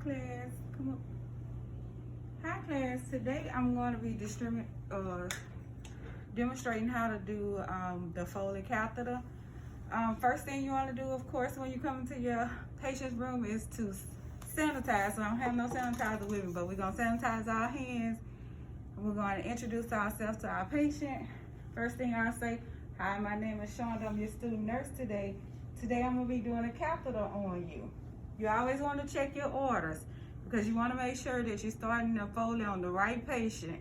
class. Come up. Hi class. Today I'm going to be demonstrating how to do the Foley catheter. First thing you want to do, of course, when you come into your patient's room is to sanitize. So I don't have no sanitizer with me, but we're going to sanitize our hands. And we're going to introduce ourselves to our patient. First thing I'll say, hi, my name is Shonda. I'm your student nurse today. Today I'm going to be doing a catheter on you. You always want to check your orders because you want to make sure that you're starting the Foley on the right patient.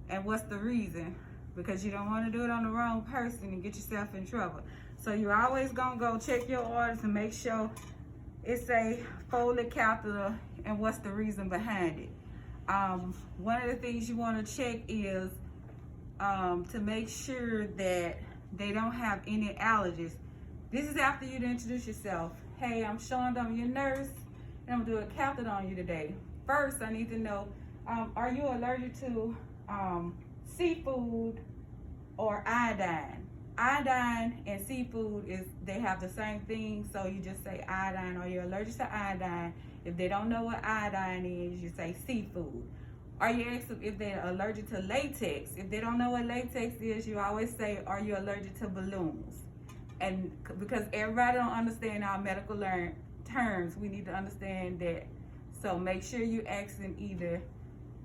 And what's the reason? Because you don't want to do it on the wrong person and get yourself in trouble. So you're always going to go check your orders and make sure it's a Foley catheter and what's the reason behind it. One of the things you want to check is to make sure that they don't have any allergies. This is after you introduce yourself. Hey, I'm Shonda, I'm your nurse, and I'm doing a catheter on you today. First, I need to know, are you allergic to seafood or iodine? Iodine and seafood, they have the same thing, so you just say iodine. Are you allergic to iodine? If they don't know what iodine is, you say seafood. Are you asking if they're allergic to latex? If they don't know what latex is, you always say, are you allergic to balloons? And because everybody don't understand our medical terms, we need to understand that. So make sure you ask them either,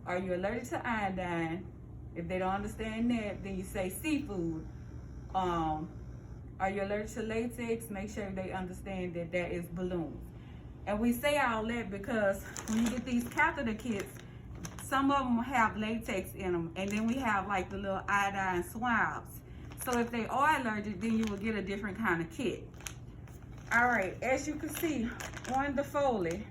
are you allergic to iodine? If they don't understand that, then you say seafood. Are you allergic to latex? Make sure they understand that that is balloons. And we say all that because when you get these catheter kits, some of them have latex in them, and then we have like the little iodine swabs. So if they are allergic, then you will get a different kind of kit. All right, as you can see on the Foley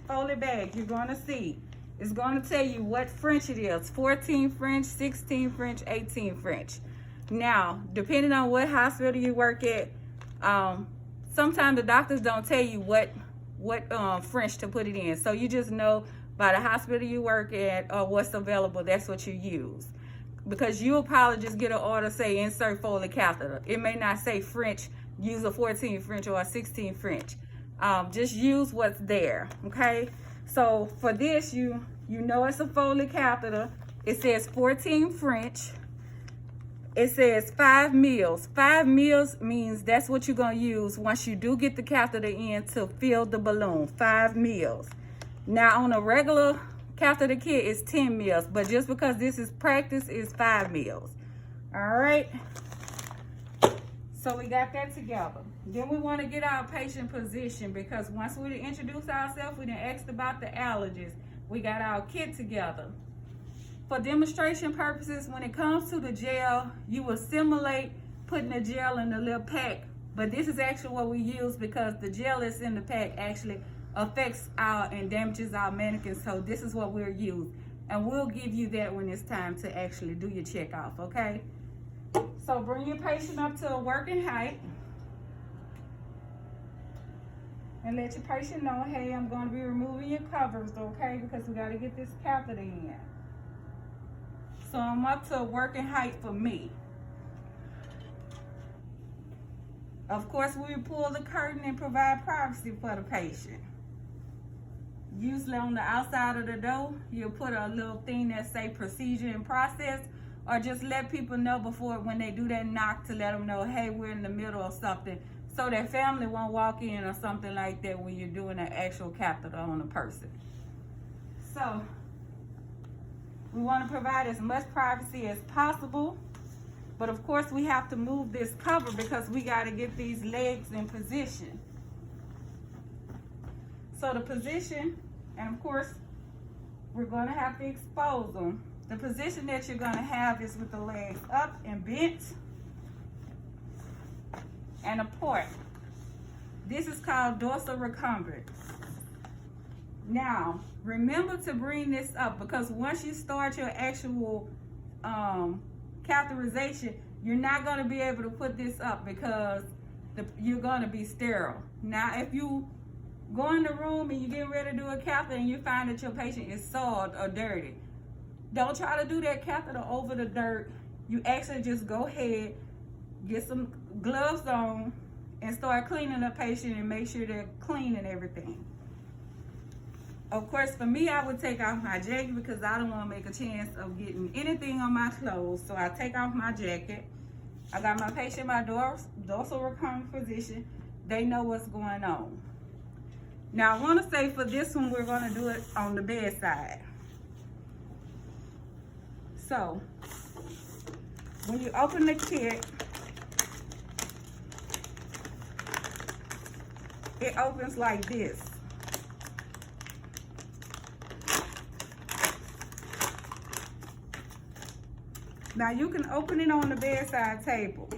bag, you're going to see, it's going to tell you what French it is, 14 French, 16 French, 18 French. Now, depending on what hospital you work at, sometimes the doctors don't tell you what French to put it in. So you just know by the hospital you work at or what's available, that's what you use. Because you'll probably just get an order, say insert Foley catheter. It may not say French, use a 14 French or a 16 French. Just use what's there, okay? So for this, you know it's a Foley catheter. It says 14 French. It says 5 mils. 5 mils means that's what you're gonna use once you do get the catheter in to fill the balloon, 5 mils. Now on a regular catheter kit is 10 mils, but just because this is practice, is 5 mils. All right. So we got that together. Then we want to get our patient position because once we introduce ourselves, we done asked about the allergies. We got our kit together. For demonstration purposes, when it comes to the gel, you will simulate putting the gel in the little pack, but this is actually what we use because the gel that's in the pack actually affects and damages our mannequins, so this is what we'll use. And we'll give you that when it's time to actually do your check off, okay? So bring your patient up to a working height and let your patient know, hey, I'm going to be removing your covers, okay? Because we got to get this catheter in. So I'm up to a working height for me. Of course, we pull the curtain and provide privacy for the patient. Usually on the outside of the door, you'll put a little thing that say procedure and process, or just let people know before when they do that knock to let them know, hey, we're in the middle of something, so their family won't walk in or something like that when you're doing an actual catheter on a person. So we want to provide as much privacy as possible, but of course we have to move this cover because we got to get these legs in position. So the position, and of course, we're going to have to expose them. The position that you're going to have is with the legs up and bent and apart. This is called dorsal recumbent. Now, remember to bring this up because once you start your actual catheterization, you're not going to be able to put this up because you're going to be sterile. Now, if you go in the room and you get ready to do a catheter and you find that your patient is soiled or dirty, don't try to do that catheter over the dirt. You actually just go ahead, get some gloves on, and start cleaning the patient and make sure they're clean and everything. Of course, for me, I would take off my jacket because I don't want to make a chance of getting anything on my clothes. So I take off my jacket. I got my patient in my dorsal recurrent position. They know what's going on. Now, I want to say for this one, we're going to do it on the bedside. So, when you open the kit, it opens like this. Now you can open it on the bedside table.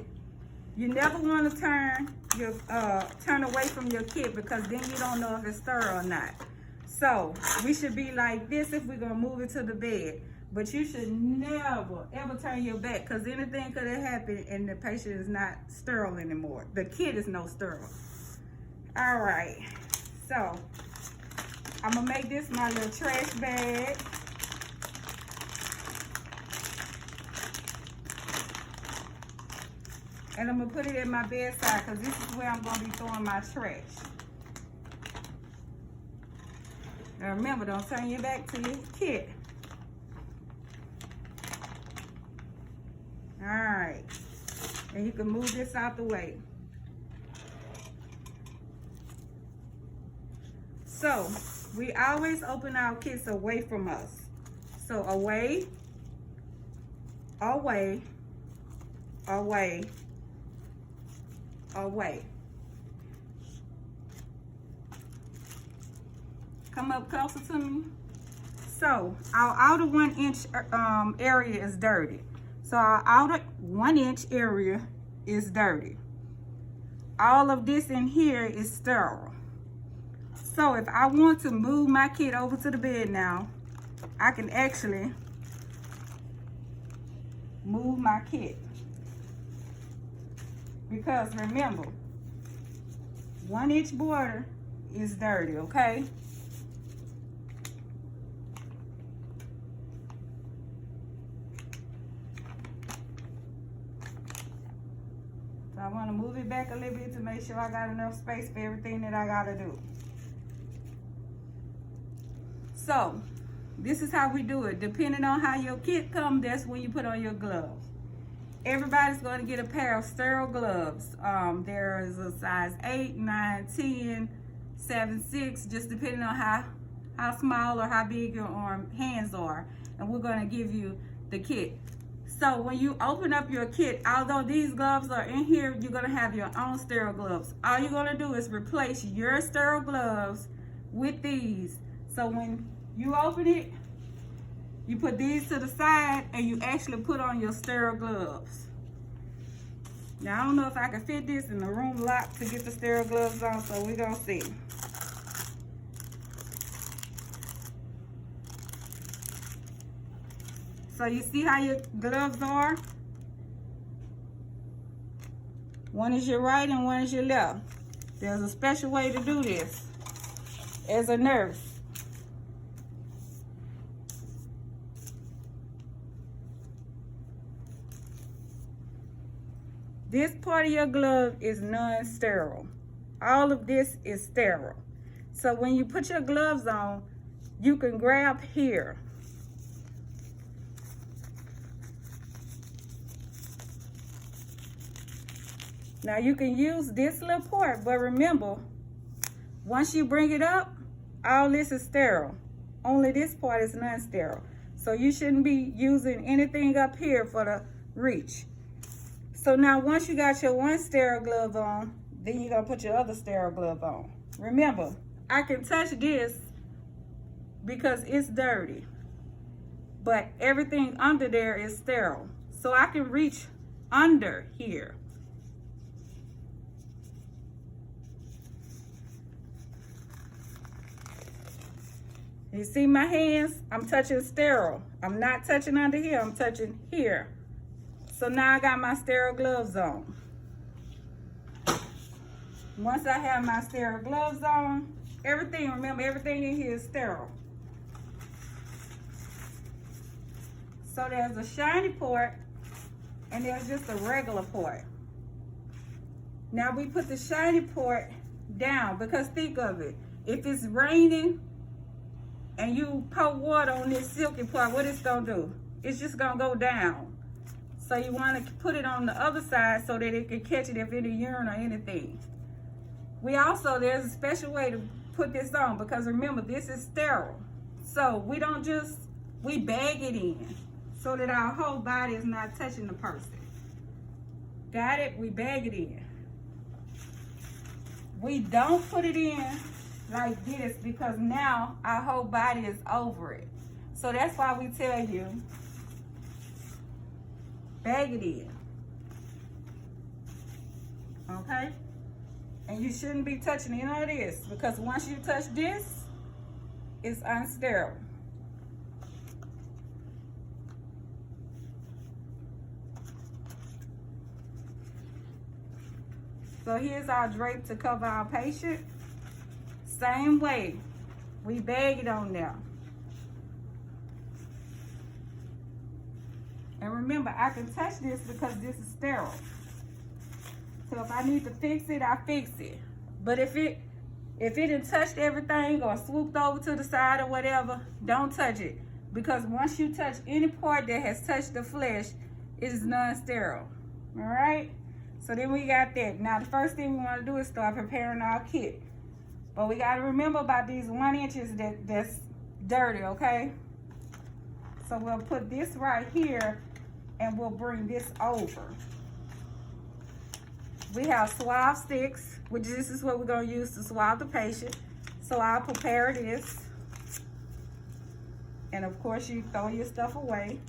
You never want to turn away from your kit because then you don't know if it's sterile or not. So we should be like this if we're gonna move it to the bed. But you should never ever turn your back because anything could have happened and the patient is not sterile anymore. The kit is no sterile. All right, so I'm gonna make this my little trash bag. And I'm gonna put it at my bedside because this is where I'm gonna be throwing my trash. Now remember, don't turn your back to your kit. All right, and you can move this out the way. So we always open our kits away from us. So away, away, away, away. Come up closer to me. So our outer 1 inch area is dirty. So our outer 1 inch area is dirty. All of this in here is sterile. So if I want to move my kit over to the bed now, I can actually move my kit. Because remember, 1 inch border is dirty, okay? So I want to move it back a little bit to make sure I got enough space for everything that I got to do. So this is how we do it. Depending on how your kit comes, that's when you put on your gloves. Everybody's going to get a pair of sterile gloves. There is a size 8, 9, 10, 7, 6, just depending on how small or how big your hands are. And we're going to give you the kit. So when you open up your kit, although these gloves are in here, you're going to have your own sterile gloves. All you're going to do is replace your sterile gloves with these. So when you open it, you put these to the side and you actually put on your sterile gloves. Now I don't know if I can fit this in the room locked to get the sterile gloves on, so we're gonna see. So you see how your gloves are? One is your right and one is your left. There's a special way to do this as a nurse. This part of your glove is non-sterile. All of this is sterile. So when you put your gloves on, you can grab here. Now you can use this little part, but remember, once you bring it up, all this is sterile. Only this part is non-sterile. So you shouldn't be using anything up here for the reach. So now once you got your one sterile glove on, then you're gonna put your other sterile glove on. Remember, I can touch this because it's dirty, but everything under there is sterile. So I can reach under here. You see my hands? I'm touching sterile. I'm not touching under here, I'm touching here. So now I got my sterile gloves on. Once I have my sterile gloves on, everything, remember, everything in here is sterile. So there's a shiny part and there's just a regular part. Now we put the shiny part down because think of it. If it's raining and you pour water on this silky part, what it's gonna do? It's just gonna go down. So you wanna put it on the other side so that it can catch it if any urine or anything. There's a special way to put this on, because remember, this is sterile. So we bag it in so that our whole body is not touching the person. Got it? We bag it in. We don't put it in like this, because now our whole body is over it. So that's why we tell you, bag it in. Okay? And you shouldn't be touching any of this, because once you touch this, it's unsterile. So here's our drape to cover our patient. Same way, we bag it on there. And remember, I can touch this because this is sterile. So if I need to fix it, I fix it. But if it done touched everything or swooped over to the side or whatever, don't touch it. Because once you touch any part that has touched the flesh, it is non-sterile. All right? So then we got that. Now the first thing we want to do is start preparing our kit. But we got to remember about these 1 inches that's dirty, okay? So we'll put this right here and we'll bring this over. We have swab sticks, which this is what we're going to use to swab the patient. So I'll prepare this. And of course, you throw your stuff away.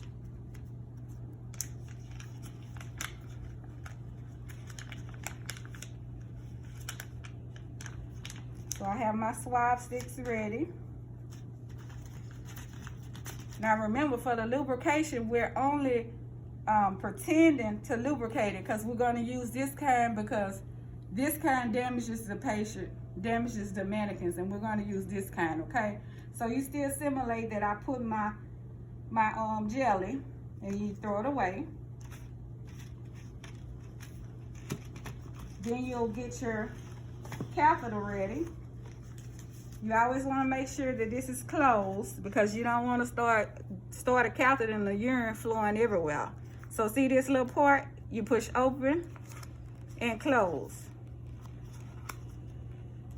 So I have my swab sticks ready. Now remember, for the lubrication, we're only pretending to lubricate it, because we're going to use this kind, because this kind damages the patient, damages the mannequins, and we're going to use this kind, okay? So you still simulate that I put my jelly, and you throw it away. Then you'll get your catheter ready. You always want to make sure that this is closed, because you don't want to start a catheter and the urine flowing everywhere. So see this little part? You push open and close.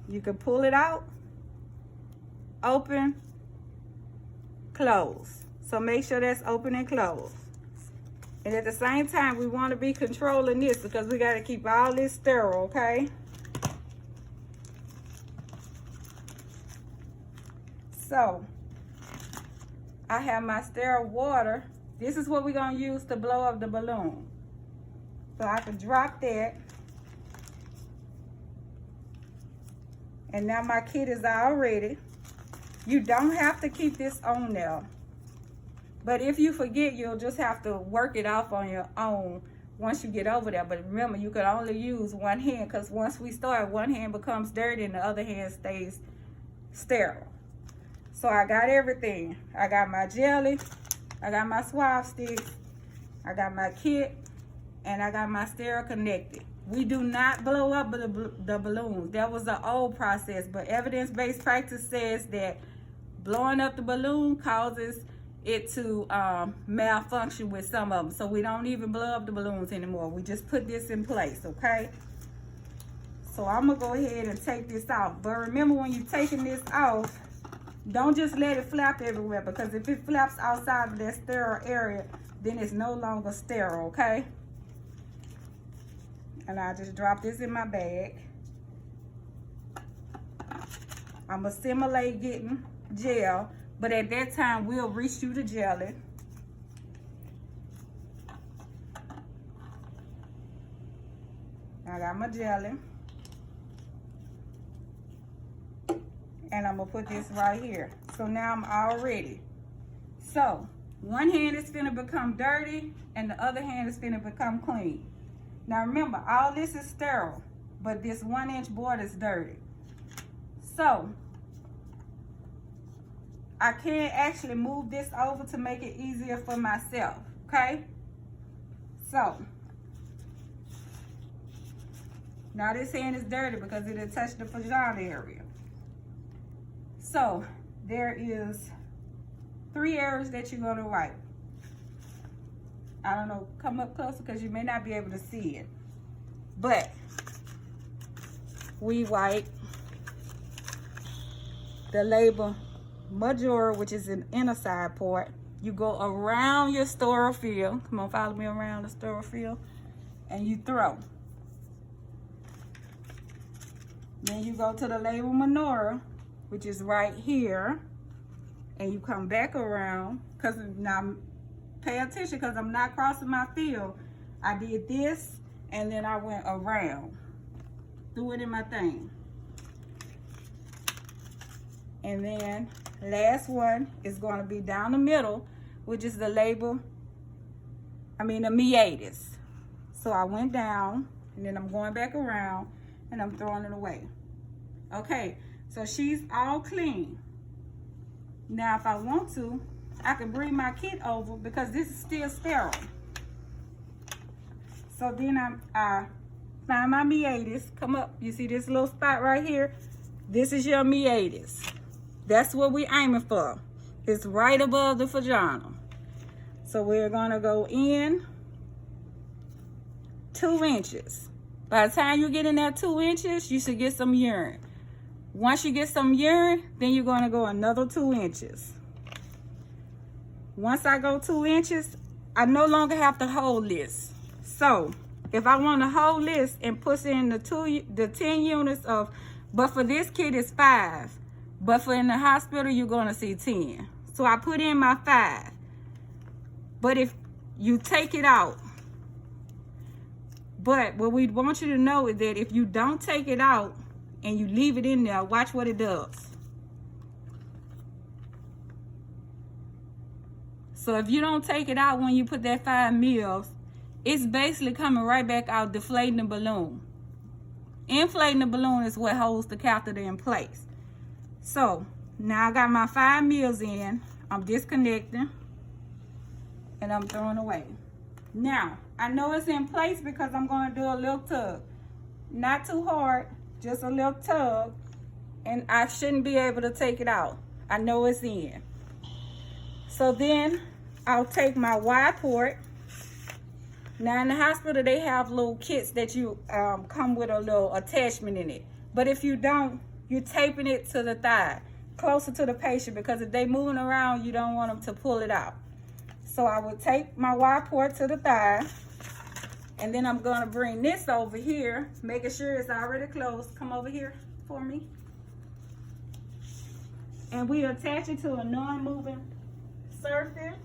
You can pull it out, open, close. So make sure that's open and closed. And at the same time, we want to be controlling this, because we got to keep all this sterile, okay? So I have my sterile water. This is what we're going to use to blow up the balloon. So I can drop that. And now my kit is all ready. You don't have to keep this on there. But if you forget, you'll just have to work it off on your own once you get over there. But remember, you can only use one hand, because once we start, one hand becomes dirty and the other hand stays sterile. So I got everything. I got my jelly, I got my swab sticks, I got my kit, and I got my sterile connected. We do not blow up the balloons. That was the old process, but evidence-based practice says that blowing up the balloon causes it to malfunction with some of them. So we don't even blow up the balloons anymore. We just put this in place, okay? So I'm gonna go ahead and take this off. But remember, when you're taking this off, don't just let it flap everywhere, because if it flaps outside of that sterile area, then it's no longer sterile, okay? And I just drop this in my bag. I'm gonna simulate getting gel, but at that time, we'll reshoot the jelly. I got my jelly. And I'm gonna put this right here. So now I'm all ready. So one hand is gonna become dirty and the other hand is gonna become clean. Now remember, all this is sterile, but this 1 inch board is dirty. So I can actually move this over to make it easier for myself, okay? So now this hand is dirty because it had touched the vagina area. So there is 3 areas that you're gonna wipe. I don't know, come up closer because you may not be able to see it. But we wipe the labor majora, which is an inner side part. You go around your staurophil. Come on, follow me around the staurophil. And you throw. Then you go to the labor minora, which is right here. And you come back around. Because now, pay attention because I'm not crossing my field. I did this and then I went around. Threw it in my thing. And then last one is going to be down the middle, which is the labor, the meatus. So I went down and then I'm going back around and I'm throwing it away. Okay, so she's all clean. Now if I want to, I can bring my kit over because this is still sterile. So then I find my meatus, come up, you see this little spot right here? This is your meatus. That's what we're aiming for. It's right above the vagina. So we're gonna go in 2 inches. By the time you get in that 2 inches, you should get some urine. Once you get some urine, then you're gonna go another 2 inches. Once I go 2 inches, I no longer have to hold this. So if I want to hold this and push in the 10 units of, but for this kit it's 5. But for in the hospital, you're going to see 10. So I put in my 5. But if you take it out, but what we want you to know is that if you don't take it out and you leave it in there, watch what it does. So if you don't take it out when you put that 5 mils, it's basically coming right back out, deflating the balloon. Inflating the balloon is what holds the catheter in place. So now I got my 5 mils in, I'm disconnecting, and I'm throwing away. Now, I know it's in place because I'm going to do a little tug. Not too hard, just a little tug, and I shouldn't be able to take it out. I know it's in. So then I'll take my Y port. Now in the hospital, they have little kits that you come with a little attachment in it. But if you don't, you're taping it to the thigh, closer to the patient, because if they moving around, you don't want them to pull it out. So I will take my Y port to the thigh, and then I'm gonna bring this over here, making sure it's already closed. Come over here for me. And we attach it to a non-moving surface.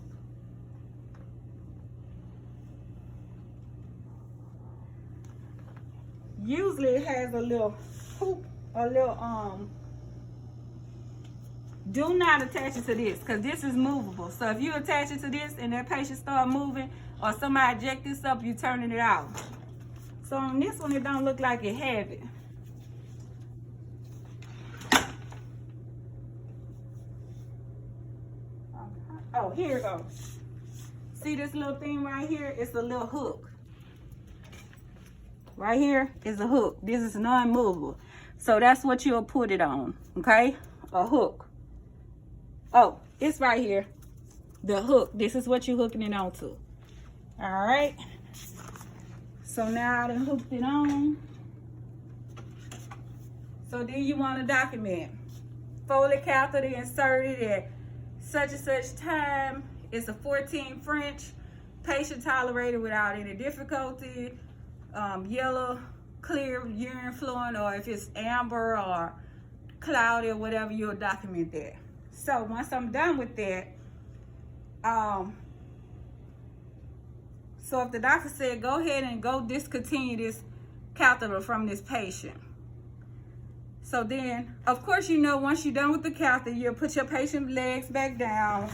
Usually it has a little hoop, do not attach it to this because this is movable. So if you attach it to this and that patient start moving or somebody eject this up, you turning it out. So on this one, it don't look like it have it. Oh, here it goes. See this little thing right here? It's a little hook. Right here is a hook. This is non-movable. So that's what you'll put it on, okay? A hook. Oh, it's right here. The hook. This is what you're hooking it onto. All right. So now I done hooked it on. So then you want to document. Foley catheter inserted at such and such time. It's a 14 French. Patient tolerated without any difficulty. Yellow, clear urine flowing, or if it's amber or cloudy or whatever, you'll document that. So once I'm done with that, so if the doctor said, go ahead and go discontinue this catheter from this patient. So then, of course, you know, once you're done with the catheter, you'll put your patient's legs back down,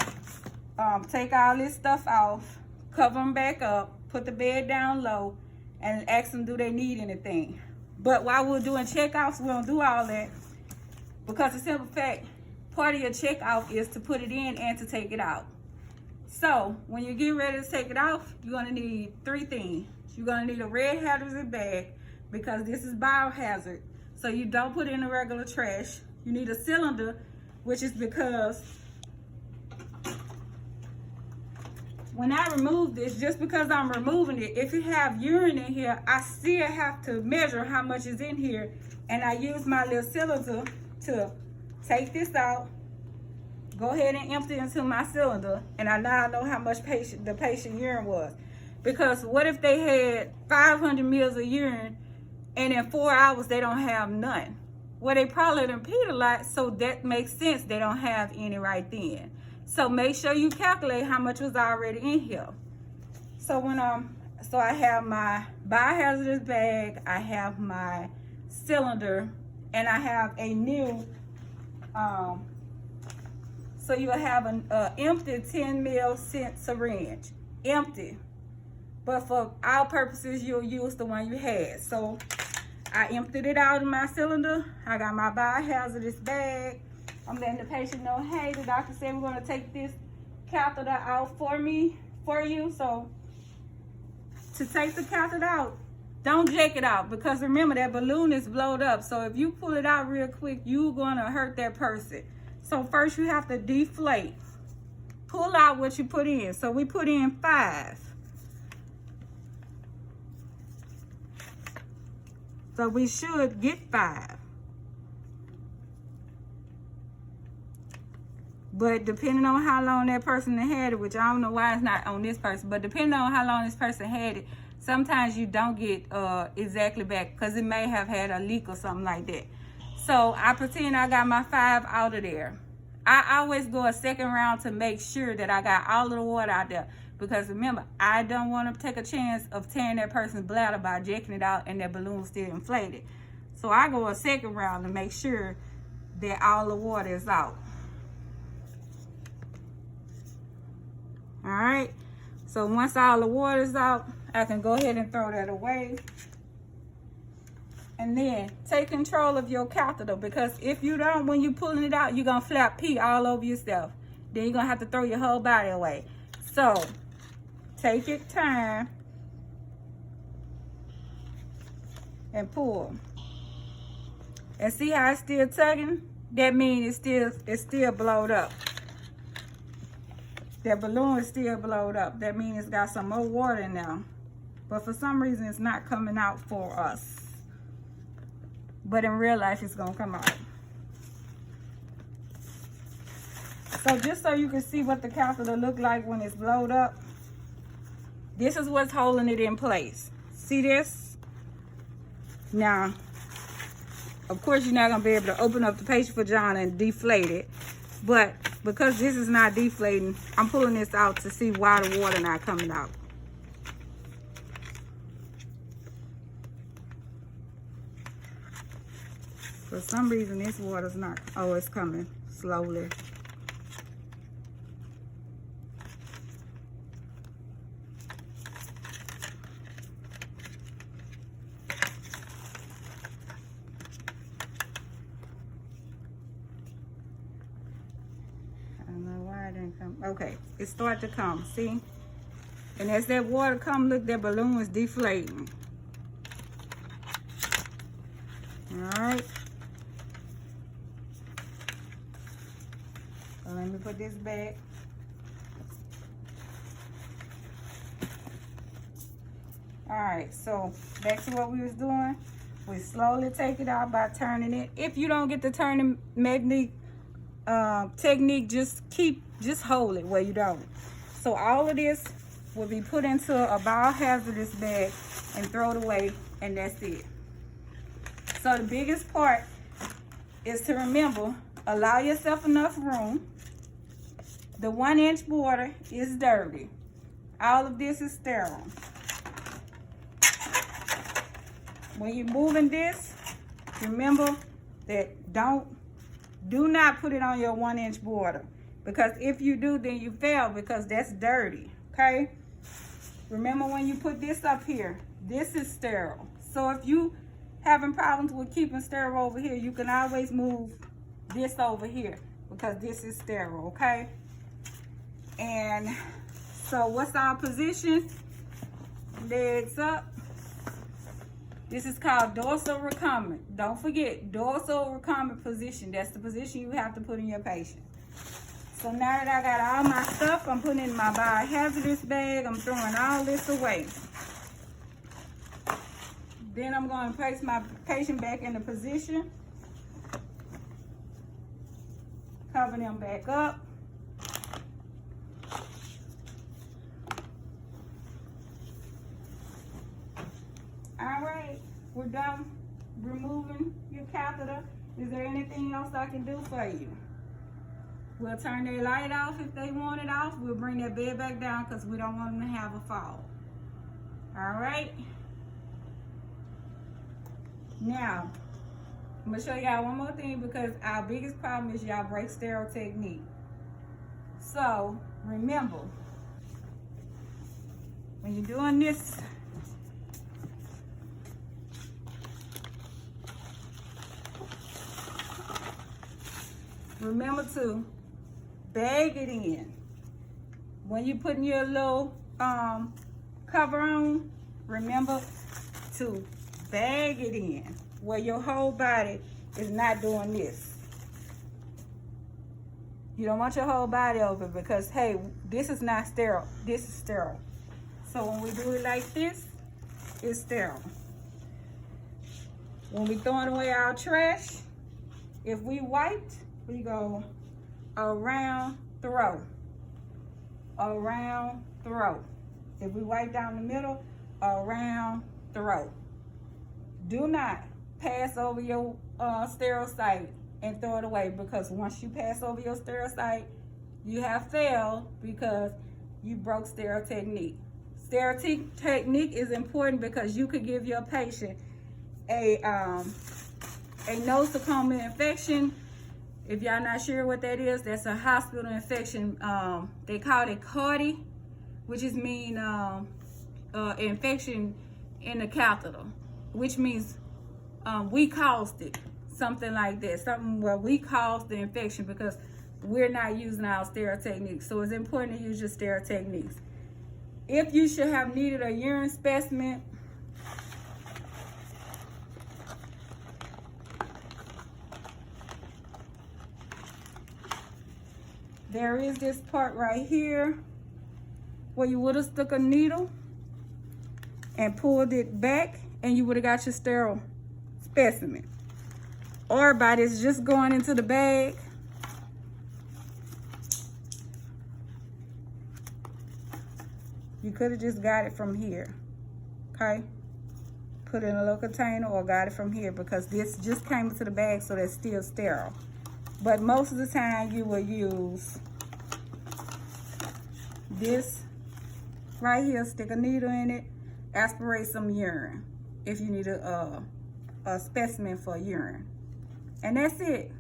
take all this stuff off, cover them back up, put the bed down low, and ask them, do they need anything? But while we're doing checkoffs, we don't do all that because the simple fact, part of your checkoff is to put it in and to take it out. So when you're getting ready to take it off, you're gonna need 3 things. You're gonna need a red hazardous bag because this is biohazard. So you don't put it in the regular trash. You need a cylinder which is because when I remove this, just because I'm removing it, if you have urine in here, I still have to measure how much is in here. And I use my little cylinder to take this out, go ahead and empty into my cylinder, and I now know how much the patient urine was. Because what if they had 500 mils of urine and in 4 hours they don't have none? Well, they probably done peed a lot, so that makes sense they don't have any right then. So make sure you calculate how much was already in here. So when so I have my biohazardous bag, I have my cylinder, and I have a new so you'll have an empty 10 ml syringe, empty. But for our purposes, you'll use the one you had. So I emptied it out in my cylinder. I got my biohazardous bag. I'm letting the patient know, hey, the doctor said we're gonna take this catheter out for you. So to take the catheter out, don't jack it out, because remember that balloon is blowed up. So if you pull it out real quick, you're gonna hurt that person. So first you have to deflate. Pull out what you put in. So we put in 5. So we should get 5. But depending on how long that person had it, which I don't know why it's not on this person, but depending on how long this person had it, sometimes you don't get exactly back, because it may have had a leak or something like that. So I pretend I got my 5 out of there. I always go a second round to make sure that I got all of the water out there. Because remember, I don't want to take a chance of tearing that person's bladder by jacking it out and that balloon still inflated. So I go a second round to make sure that all the water is out. All right. So once all the water is out, I can go ahead and throw that away. And then take control of your catheter, because if you don't, when you're pulling it out, you're going to flap pee all over yourself. Then you're going to have to throw your whole body away. So take your time and pull. And see how it's still tugging? That means it's still blowed up. That balloon is still blowed up. That means it's got some more water in there. But for some reason, it's not coming out for us. But in real life, it's gonna come out. So just so you can see what the catheter look like when it's blowed up, this is what's holding it in place. See this? Now, of course, you're not gonna be able to open up the patient's vagina and deflate it. But because this is not deflating, I'm pulling this out to see why the water not coming out. For some reason, this water's not, oh, it's coming slowly. I don't know why it didn't come. Okay, it started to come, see? And as that water come, look, that balloon is deflating. All right. So let me put this back. All right, so back to what we was doing. We slowly take it out by turning it. If you don't get the turning technique, just hold it where you don't. So all of this will be put into a biohazardous bag and thrown away, and that's it. So the biggest part is to remember, allow yourself enough room. The 1-inch border is dirty. All of this is sterile. When you're moving this, remember that do not put it on your 1-inch border, because if you do, then you fail, because that's dirty, okay? Remember, when you put this up here, this is sterile. So if you having problems with keeping sterile over here, you can always move this over here, because this is sterile, okay? And so what's our position? Legs up. This is called dorsal recumbent. Don't forget, dorsal recumbent position. That's the position you have to put in your patient. So now that I got all my stuff, I'm putting it in my biohazardous bag. I'm throwing all this away. Then I'm going to place my patient back in the position. Cover them back up. All right, we're done removing your catheter. Is there anything else I can do for you? We'll turn their light off if they want it off. We'll bring their bed back down because we don't want them to have a fall. All right. Now, I'm gonna show y'all one more thing because our biggest problem is y'all break sterile technique. So remember, when you're doing this, remember to bag it in. When you're putting your little cover on, remember to bag it in where your whole body is not doing this. You don't want your whole body over because, hey, this is not sterile. This is sterile. So when we do it like this, it's sterile. When we throwing away our trash, if we wiped, we go around, throw, around, throw. If we wipe down the middle, around, throw. Do not pass over your sterile site and throw it away, because once you pass over your sterile site, you have failed because you broke sterile technique. Sterile technique is important because you could give your patient a nosocomial infection. If y'all not sure what that is, that's a hospital infection. They call it CARDI, which is mean infection in the catheter, which means we caused it, something like that. Something where we caused the infection because we're not using our sterile techniques. So it's important to use your sterile techniques. If you should have needed a urine specimen, there is this part right here where you would have stuck a needle and pulled it back, and you would have got your sterile specimen. Or by this just going into the bag, you could have just got it from here, okay? Put it in a little container or got it from here, because this just came into the bag, so that's still sterile. But most of the time you will use this right here, stick a needle in it, aspirate some urine if you need a specimen for urine. And that's it.